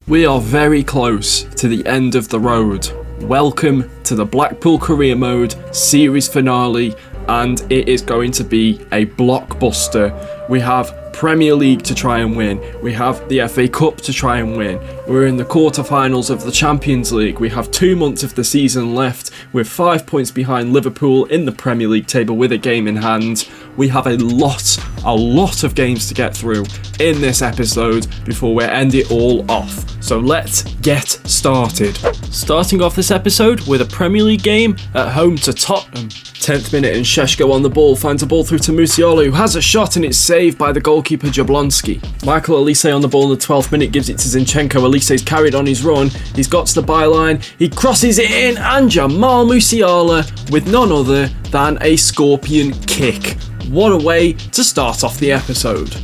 We are very close to the end of the road. Welcome to the Blackpool Career Mode series finale, and it is going to be a blockbuster. We have Premier League to try and win. We have the FA Cup to try and win. We're in the quarterfinals of the Champions League. We have 2 months of the season left. We're 5 points behind Liverpool in the Premier League table with a game in hand. We have a lot of games to get through in this episode before we end it all off. So let's get started. Starting off this episode with a Premier League game at home to Tottenham. 10th minute and Šeško on the ball finds a ball through to Musiala, who has a shot and it's saved by the goalkeeper Jablonski. Michael Olise on the ball in the 12th minute gives it to Zinchenko. Olise's carried on his run, he's got to the byline, he crosses it in, and Jamal Musiala with none other than a scorpion kick. What a way to start off the episode.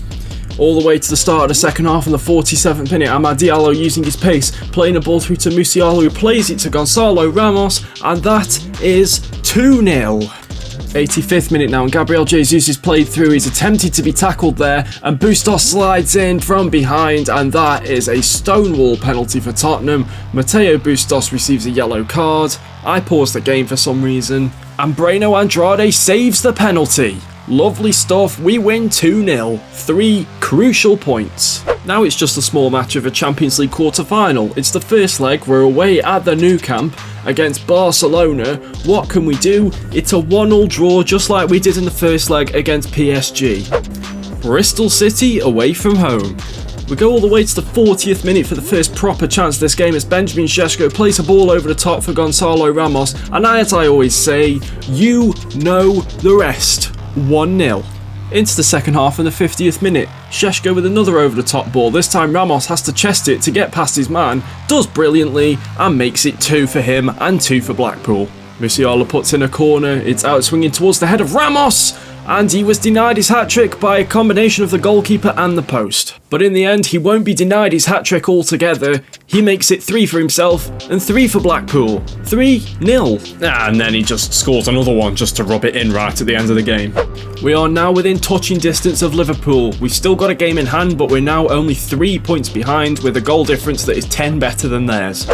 All the way to the start of the second half in the 47th minute, Amad Diallo using his pace, playing a ball through to Musiala, who plays it to Gonzalo Ramos, and that is 2-0. 85th minute now, and Gabriel Jesus is played through. He's attempted to be tackled there, and Bustos slides in from behind, and that is a stonewall penalty for Tottenham. Mateo Bustos receives a yellow card. I paused the game for some reason, and Breno Andrade saves the penalty. Lovely stuff, we win 2-0, 3 crucial points. Now it's just a small match of a Champions League quarter-final. It's the first leg, we're away at the Nou Camp against Barcelona. What can we do? It's a 1-1 draw just like we did in the first leg against PSG. Bristol City away from home. We go all the way to the 40th minute for the first proper chance of this game as Benjamin Šeško plays a ball over the top for Gonzalo Ramos, and as I always say, you know the rest. 1-0. Into the second half in the 50th minute. Šeško with another over the top ball. This time Ramos has to chest it to get past his man, does brilliantly and makes it 2 for him and 2 for Blackpool. Musiala puts in a corner, it's out swinging towards the head of Ramos, and he was denied his hat-trick by a combination of the goalkeeper and the post. But in the end, he won't be denied his hat-trick altogether. He makes it 3 for himself and 3 for Blackpool. 3-0. And then he just scores another one just to rub it in right at the end of the game. We are now within touching distance of Liverpool. We've still got a game in hand, but we're now only 3 points behind with a goal difference that is 10 better than theirs.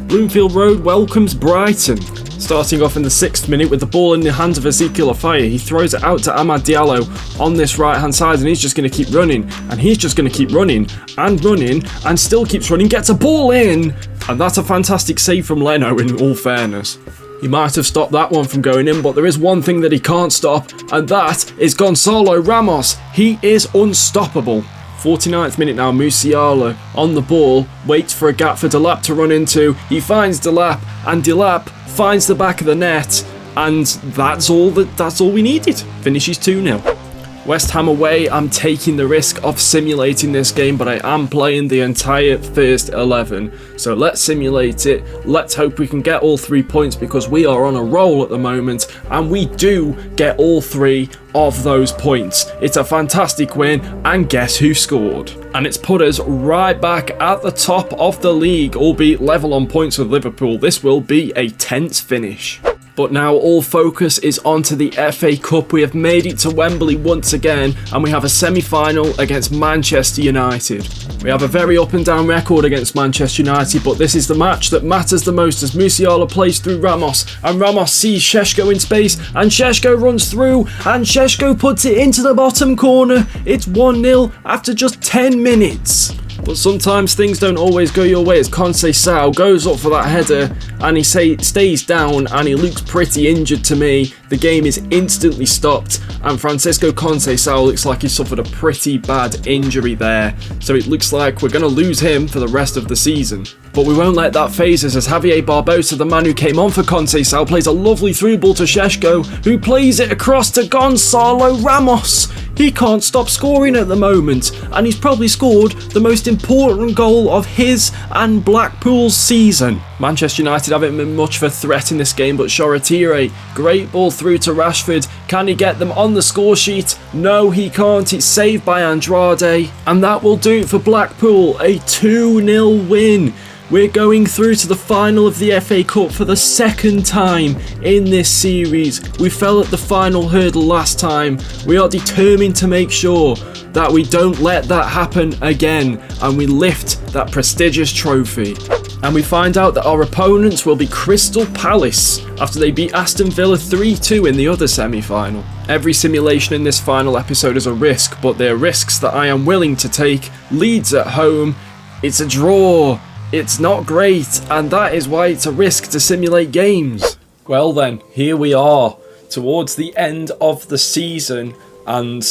Bloomfield Road welcomes Brighton. Starting off in the 6th minute with the ball in the hands of Ezekiel Afaya, he throws it out to Amad Diallo on this right hand side, and he's just going to keep running, and he's just going to keep running, and still keeps running, gets a ball in, and that's a fantastic save from Leno in all fairness. He might have stopped that one from going in, but there is one thing that he can't stop, and that is Gonzalo Ramos. He is unstoppable. 49th minute now, Musiala on the ball, waits for a gap for Delap to run into, he finds Delap, and Delap finds the back of the net, and that's all we needed. Finishes 2-0. West Ham away, I'm taking the risk of simulating this game, but I am playing the entire first 11. So let's simulate it. Let's hope we can get all 3 points because we are on a roll at the moment, and we do get all 3 of those points. It's a fantastic win, and guess who scored? And it's put us right back at the top of the league, albeit level on points with Liverpool. This will be a tense finish. But now all focus is onto the FA Cup. We have made it to Wembley once again, and we have a semi-final against Manchester United. We have a very up and down record against Manchester United, but this is the match that matters the most as Musiala plays through Ramos, and Ramos sees Šeško in space, and Šeško runs through, and Šeško puts it into the bottom corner. It's 1-0 after just 10 minutes. But sometimes things don't always go your way as Conceição goes up for that header and he stays down and he looks pretty injured to me. The game is instantly stopped and Francisco Conceição looks like he suffered a pretty bad injury there. So it looks like we're going to lose him for the rest of the season. But we won't let that phase us as Javier Barbosa, the man who came on for Conceição, plays a lovely through ball to Šeško, who plays it across to Gonzalo Ramos. He can't stop scoring at the moment, and he's probably scored the most important goal of his and Blackpool's season. Manchester United haven't been much of a threat in this game, but Shoretire, great ball through to Rashford. Can he get them on the score sheet? No, he can't. It's saved by Andrade, and that will do it for Blackpool. A 2-0 win. We're going through to the final of the FA Cup for the second time in this series. We fell at the final hurdle last time. We are determined going to make sure that we don't let that happen again and we lift that prestigious trophy. And we find out that our opponents will be Crystal Palace after they beat Aston Villa 3-2 in the other semi-final. Every simulation in this final episode is a risk, but they're risks that I am willing to take. Leeds at home, it's a draw, it's not great, and that is why it's a risk to simulate games. Well then, here we are, towards the end of the season, and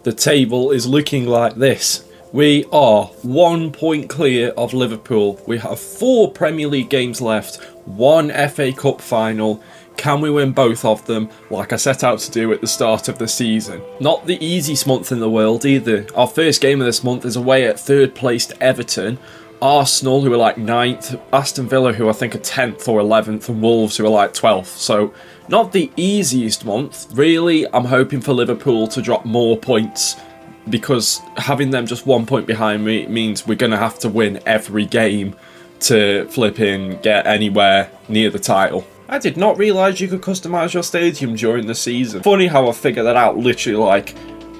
the table is looking like this. We are 1 point clear of Liverpool. We have 4 Premier League games left, 1 FA Cup final. Can we win both of them, like I set out to do at the start of the season? Not the easiest month in the world either. Our first game of this month is away at 3rd placed Everton, Arsenal, who are like 9th, Aston Villa, who I think are 10th or 11th, and Wolves, who are like 12th. So not the easiest month. Really, I'm hoping for Liverpool to drop more points, because having them just 1 point behind me means we're going to have to win every game to get anywhere near the title. I did not realise you could customise your stadium during the season. Funny how I figured that out literally like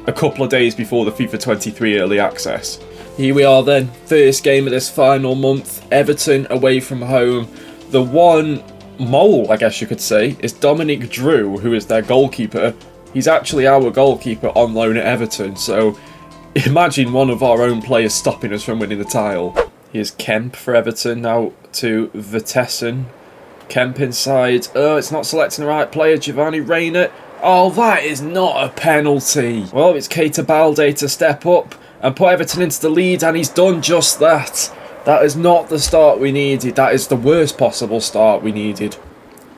a couple of days before the FIFA 23 early access. Here we are then, first game of this final month, Everton away from home. The one mole, I guess you could say, is Dominic Drew, who is their goalkeeper. He's actually our goalkeeper on loan at Everton, so imagine one of our own players stopping us from winning the title. Here's Kemp for Everton, now to Vitesse. Kemp inside. Oh, it's not selecting the right player, Giovanni Reina. Oh, that is not a penalty. Well, it's Keita Balde to step up and put Everton into the lead, and he's done just that. That is not the start we needed. That is the worst possible start we needed.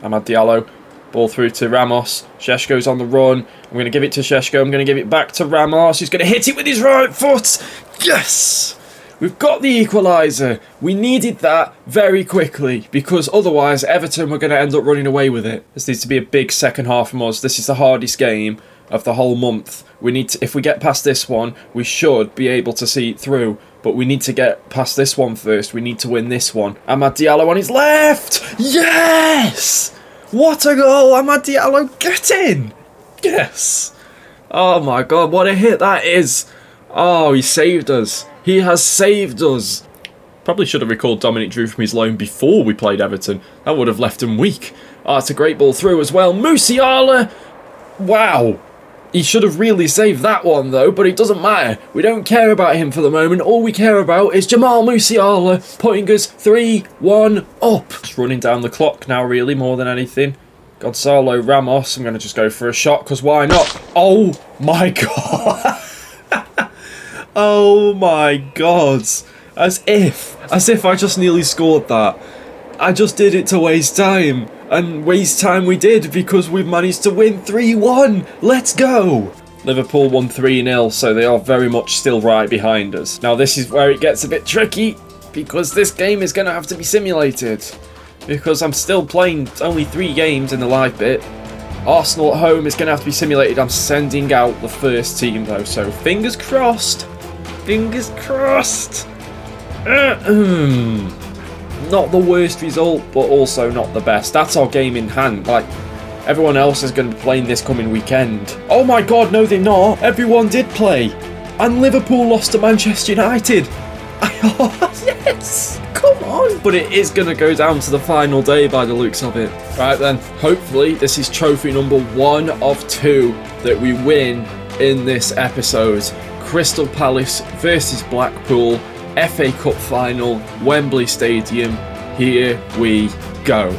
Amad Diallo. Ball through to Ramos. Šeško's on the run. I'm going to give it to Šeško. I'm going to give it back to Ramos. He's going to hit it with his right foot. Yes! We've got the equaliser. We needed that very quickly, because otherwise Everton were going to end up running away with it. This needs to be a big second half from us. This is the hardest game of the whole month. We need to, if we get past this one, we should be able to see it through. But we need to get past this one first. We need to win this one. Amad Diallo on his left. Yes! What a goal! Amad Diallo, get in! Yes! Oh my god, what a hit that is! Oh, he saved us. He has saved us. Probably should have recalled Dominic Drew from his loan before we played Everton. That would have left him weak. Oh, it's a great ball through as well. Musiala! Wow! He should have really saved that one though, but it doesn't matter. We don't care about him for the moment. All we care about is Jamal Musiala putting us 3-1 up. Just running down the clock now really, more than anything. Gonzalo Ramos, I'm going to just go for a shot, because why not? Oh my god! Oh my god. As if I just nearly scored that. I just did it to waste time. And waste time we did, because we've managed to win 3-1. Let's go. Liverpool won 3-0, so they are very much still right behind us. Now this is where it gets a bit tricky, because this game is going to have to be simulated. Because I'm still playing only 3 games in the live bit. Arsenal at home is going to have to be simulated. I'm sending out the first team though, so fingers crossed. Fingers crossed. Not the worst result, but also not the best. That's our game in hand. Like, everyone else is going to be playing this coming weekend. Oh my god, no they're not. Everyone did play. And Liverpool lost to Manchester United. Yes! Come on! But it is going to go down to the final day by the looks of it. Right then, hopefully this is trophy number 1 of 2 that we win in this episode. Crystal Palace versus Blackpool, FA Cup final, Wembley Stadium. Here we go.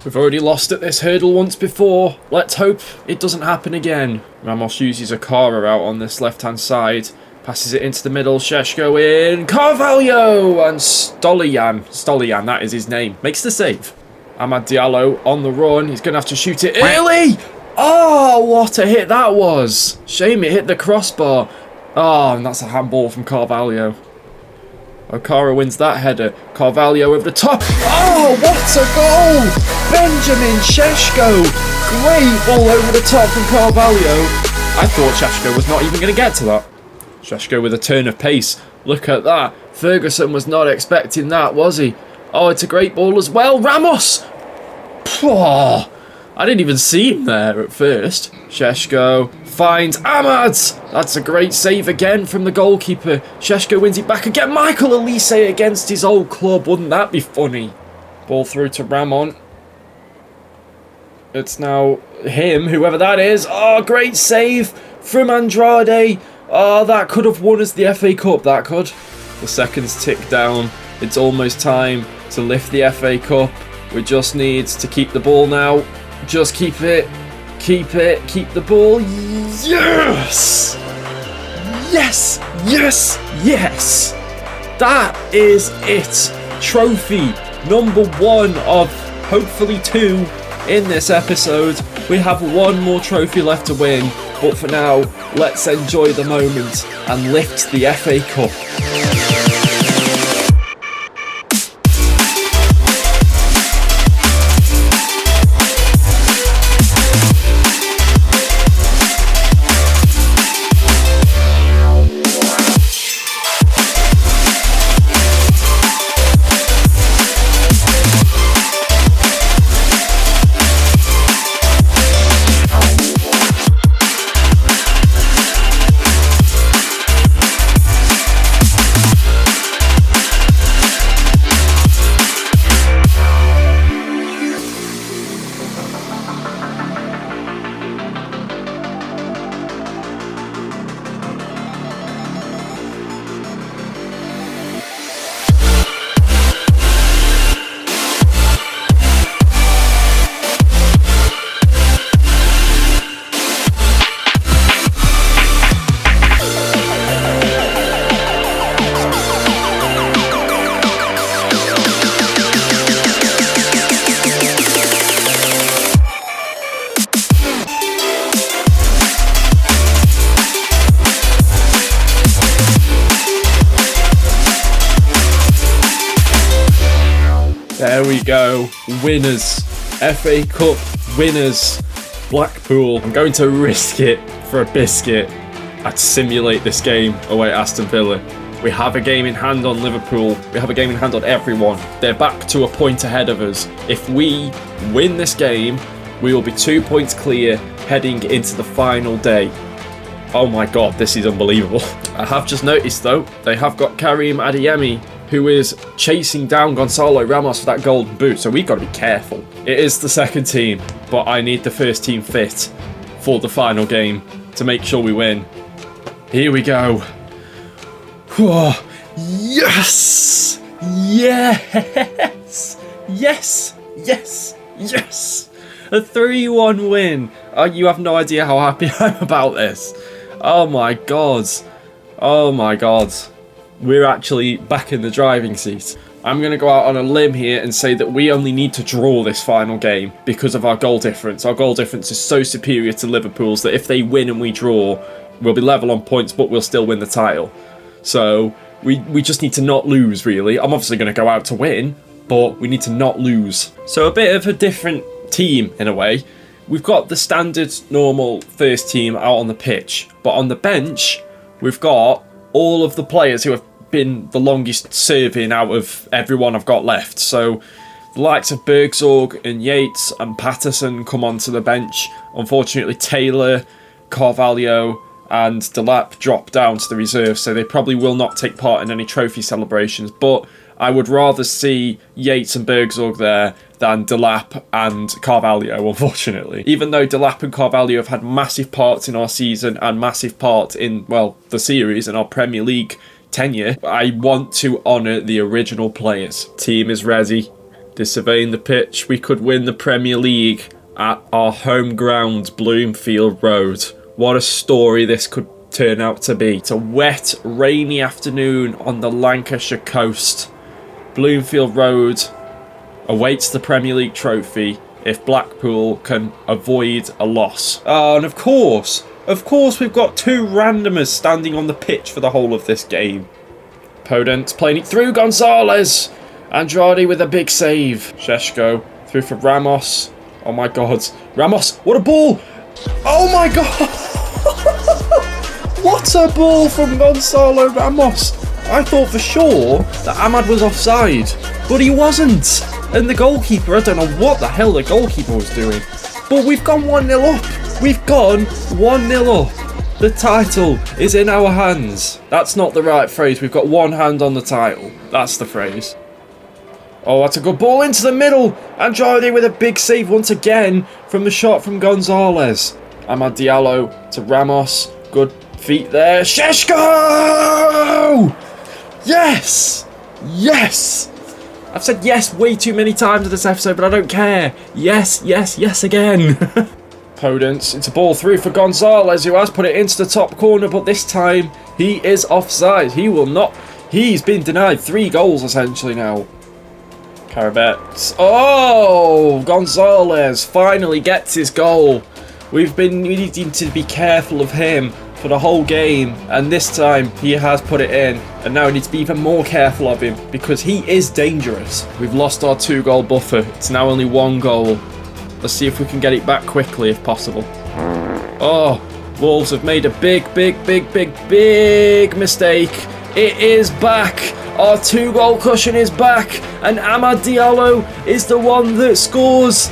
We've already lost at this hurdle once before. Let's hope it doesn't happen again. Ramos uses a Cara out on this left-hand side. Passes it into the middle. Šeško in. Carvalho! And Stolian, that is his name. Makes the save. Amad Diallo on the run. He's going to have to shoot it early. Oh, what a hit that was. Shame it hit the crossbar. Oh, and that's a handball from Carvalho. Okara wins that header. Carvalho over the top. Oh, what a goal! Benjamin Šeško. Great ball over the top from Carvalho. I thought Šeško was not even going to get to that. Šeško with a turn of pace. Look at that. Ferguson was not expecting that, was he? Oh, it's a great ball as well. Ramos! Oh, I didn't even see him there at first. Šeško finds Amad. That's a great save again from the goalkeeper. Šeško wins it back again. Michael Elise against his old club. Wouldn't that be funny? Ball through to Ramon. It's now him, whoever that is. Oh, great save from Andrade. Oh, that could have won us the FA Cup, that could. The seconds tick down. It's almost time to lift the FA Cup. We just need to keep the ball now. Just keep it. Keep it. Keep the ball. Yes! Yes! Yes! Yes! That is it. Trophy number 1 of hopefully 2 in this episode. We have one more trophy left to win. But for now, let's enjoy the moment and lift the FA Cup. There we go. Winners. FA Cup winners. Blackpool. I'm going to risk it for a biscuit. I'd simulate this game away at Aston Villa. We have a game in hand on Liverpool. We have a game in hand on everyone. They're back to a point ahead of us. If we win this game, we will be 2 points clear heading into the final day. Oh my god, this is unbelievable. I have just noticed though, they have got Karim Adeyemi, who is chasing down Gonzalo Ramos for that golden boot, so we've got to be careful. It is the second team, but I need the first team fit for the final game to make sure we win. Here we go. Oh, yes! Yes! Yes! Yes! Yes! A 3-1 win. You have no idea how happy I'm about this. Oh my god. Oh my god. We're actually back in the driving seat. I'm going to go out on a limb here and say that we only need to draw this final game because of our goal difference. Our goal difference is so superior to Liverpool's that if they win and we draw, we'll be level on points, but we'll still win the title. So we just need to not lose, really. I'm obviously going to go out to win, but we need to not lose. So a bit of a different team, in a way. We've got the standard, normal first team out on the pitch, but on the bench, we've got all of the players who have been the longest serving out of everyone I've got left. So the likes of Bergzorg and Yates and Patterson come onto the bench. Unfortunately, Taylor, Carvalho and Delap drop down to the reserve, so they probably will not take part in any trophy celebrations. But I would rather see Yates and Bergzorg there than Delap and Carvalho, unfortunately. Even though Delap and Carvalho have had massive parts in our season and massive part in, well, the series and our Premier League tenure, I want to honour the original players. Team is ready. They're surveying the pitch. We could win the Premier League at our home ground, Bloomfield Road. What a story this could turn out to be. It's a wet, rainy afternoon on the Lancashire coast. Bloomfield Road awaits the Premier League trophy if Blackpool can avoid a loss. Oh, and of course, we've got two randomers standing on the pitch for the whole of this game. Podence playing it through Gonzalez. Andrade with a big save. Šeško through for Ramos. Oh my god. Ramos, what a ball! Oh my god! What a ball from Gonzalo Ramos! I thought for sure that Ahmad was offside, but he wasn't. And the goalkeeper, I don't know what the hell the goalkeeper was doing. But we've gone 1-0 up. We've gone 1-0 up. The title is in our hands. That's not the right phrase. We've got one hand on the title. That's the phrase. Oh, that's a good ball into the middle. Andrade with a big save once again from the shot from Gonzalez. Amad Diallo to Ramos. Good feet there. Šeško! Yes! Yes! I've said yes way too many times in this episode, but I don't care. Yes, yes, yes again. Podence, it's a ball through for Gonzalez, who has put it into the top corner, but this time he is offside. He will not. He's been denied 3 goals essentially now. Karabets. Oh, Gonzalez finally gets his goal. We've been needing to be careful of him for the whole game, and this time he has put it in, and now we need to be even more careful of him because he is dangerous. We've lost our 2-goal buffer. It's now only 1 goal. Let's see if we can get it back quickly if possible. Oh, Wolves have made a big mistake. It is back. Our 2-goal cushion is back, and Amad Diallo is the one that scores.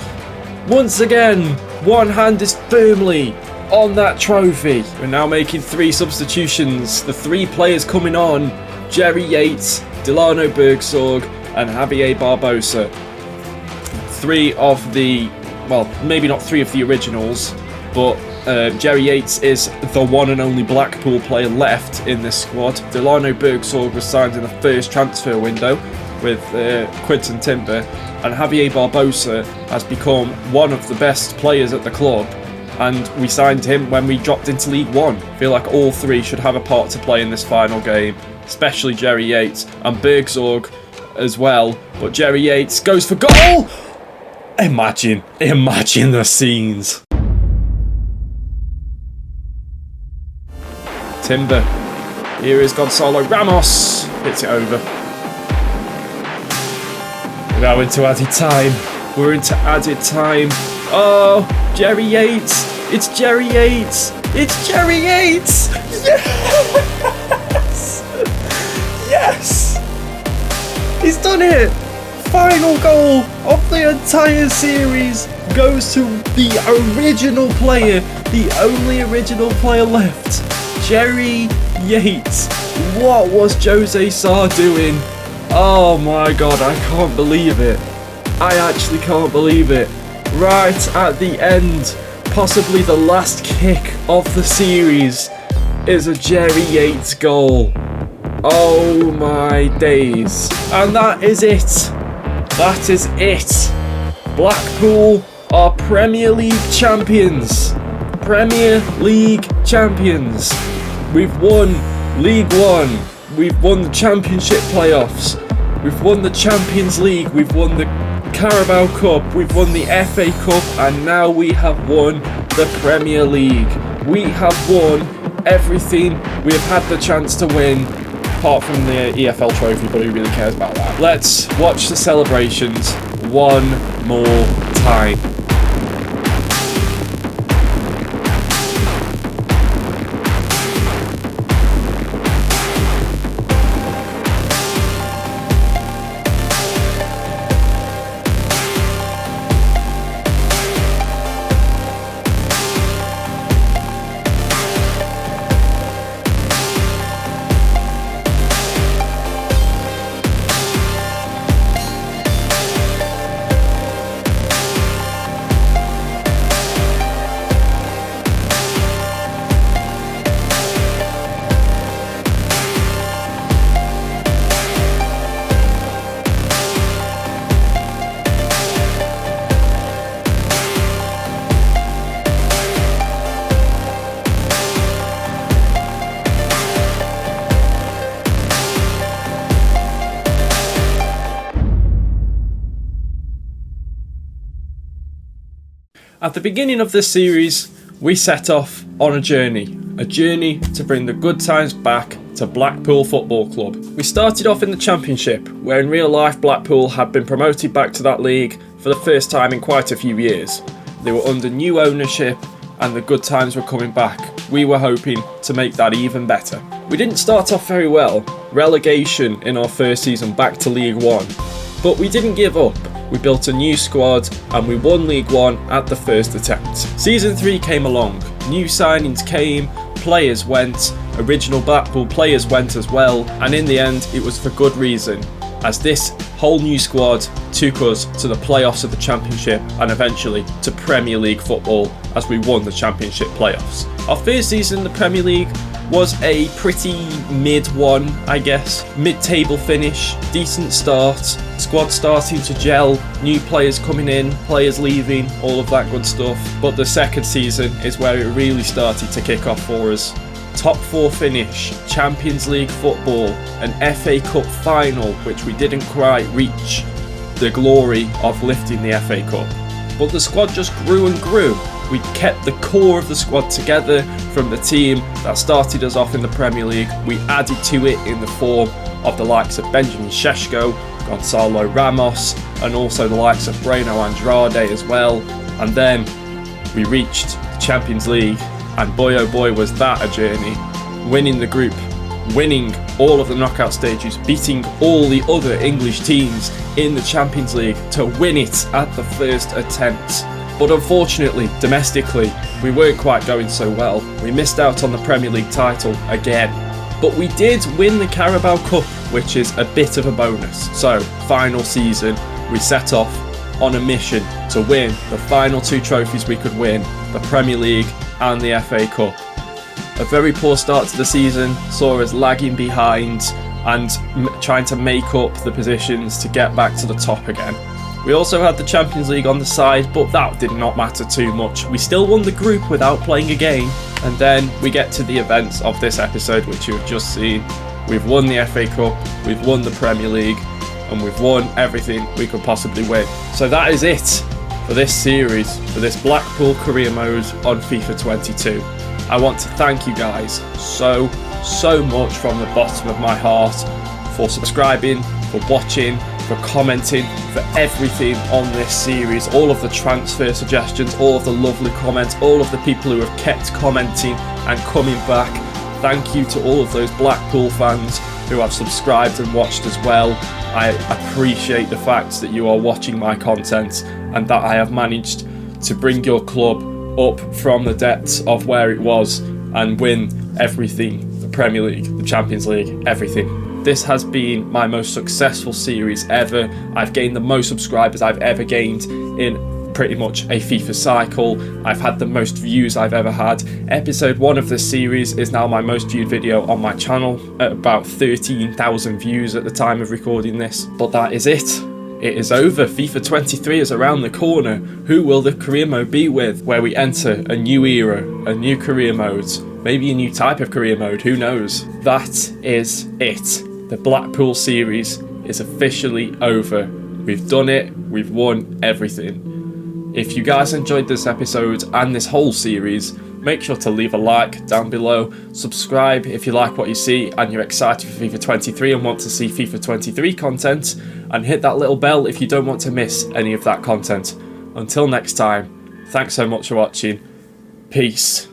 Once again, one hand is firmly on that trophy. We're now making 3 substitutions. The 3 players coming on: Jerry Yates, Delano Bergsorg, and Javier Barbosa. 3 of the, well, maybe not 3 of the originals, but Jerry Yates is the one and only Blackpool player left in this squad. Delano Bergsorg was signed in the first transfer window with Quinton Timber, and Javier Barbosa has become one of the best players at the club, and we signed him when we dropped into League One. I feel like all 3 should have a part to play in this final game, especially Jerry Yates and Bergsorg as well. But Jerry Yates goes for goal! Imagine the scenes. Timber. Here is Gonzalo Ramos. Hits it over. We're now into added time. We're into added time. Oh, Jerry Yates. It's Jerry Yates. It's Jerry Yates. Yes. Yes. He's done it. Final goal of the entire series goes to the original player. The only original player left. Jerry Yates. What was Jose Sarr doing? Oh my god, I can't believe it. I actually can't believe it. Right at the end, possibly the last kick of the series, is a Jerry Yates goal. Oh my days. And that is it. That is it. Blackpool are Premier League champions. Premier League champions. We've won League One. We've won the Championship playoffs. We've won the Champions League. We've won the Carabao Cup. We've won the FA Cup. And now we have won the Premier League. We have won everything we have had the chance to win, apart from the EFL trophy, but who really cares about that? Let's watch the celebrations one more time. At the beginning of this series, we set off on a journey to bring the good times back to Blackpool Football Club. We started off in the Championship, where in real life Blackpool had been promoted back to that league for the first time in quite a few years. They were under new ownership and the good times were coming back. We were hoping to make that even better. We didn't start off very well, relegation in our first season back to League One, but we didn't give up. We built a new squad and we won League One at the first attempt. Season 3 came along, new signings came, players went, original Blackpool players went as well, and in the end it was for good reason, as this whole new squad took us to the playoffs of the Championship and eventually to Premier League football as we won the Championship playoffs. Our first season in the Premier League was a pretty mid one, I guess. Mid-table finish, decent start, squad starting to gel, new players coming in, players leaving, all of that good stuff. But the second season is where it really started to kick off for us. Top 4 finish, Champions League football, an FA Cup final, which we didn't quite reach the glory of lifting the FA Cup. But the squad just grew and grew. We kept the core of the squad together from the team that started us off in the Premier League. We added to it in the form of the likes of Benjamin Šeško, Gonzalo Ramos, and also the likes of Breno Andrade as well. And then we reached the Champions League, and boy oh boy was that a journey. Winning the group, winning all of the knockout stages, beating all the other English teams in the Champions League to win it at the first attempt. But unfortunately, domestically, we weren't quite going so well. We missed out on the Premier League title again. But we did win the Carabao Cup, which is a bit of a bonus. So, final season, we set off on a mission to win the final 2 trophies we could win, the Premier League and the FA Cup. A very poor start to the season saw us lagging behind and trying to make up the positions to get back to the top again. We also had the Champions League on the side, but that did not matter too much. We still won the group without playing a game. And then we get to the events of this episode, which you've just seen. We've won the FA Cup, we've won the Premier League, and we've won everything we could possibly win. So that is it for this series, for this Blackpool career mode on FIFA 22. I want to thank you guys so much from the bottom of my heart for subscribing, for watching, for commenting, for everything on this series, all of the transfer suggestions, all of the lovely comments, all of the people who have kept commenting and coming back. Thank you to all of those Blackpool fans who have subscribed and watched as well. I appreciate the fact that you are watching my content and that I have managed to bring your club up from the depths of where it was and win everything, the Premier League, the Champions League, everything. This has been my most successful series ever. I've gained the most subscribers I've ever gained in pretty much a FIFA cycle. I've had the most views I've ever had. Episode 1 of this series is now my most viewed video on my channel at about 13,000 views at the time of recording this. But that is it. It is over. FIFA 23 is around the corner. Who will the career mode be with? Where we enter a new era, a new career mode, maybe a new type of career mode, who knows? That is it. The Blackpool series is officially over. We've done it, we've won everything. If you guys enjoyed this episode and this whole series, make sure to leave a like down below, subscribe if you like what you see and you're excited for FIFA 23 and want to see FIFA 23 content, and hit that little bell if you don't want to miss any of that content. Until next time, thanks so much for watching. Peace.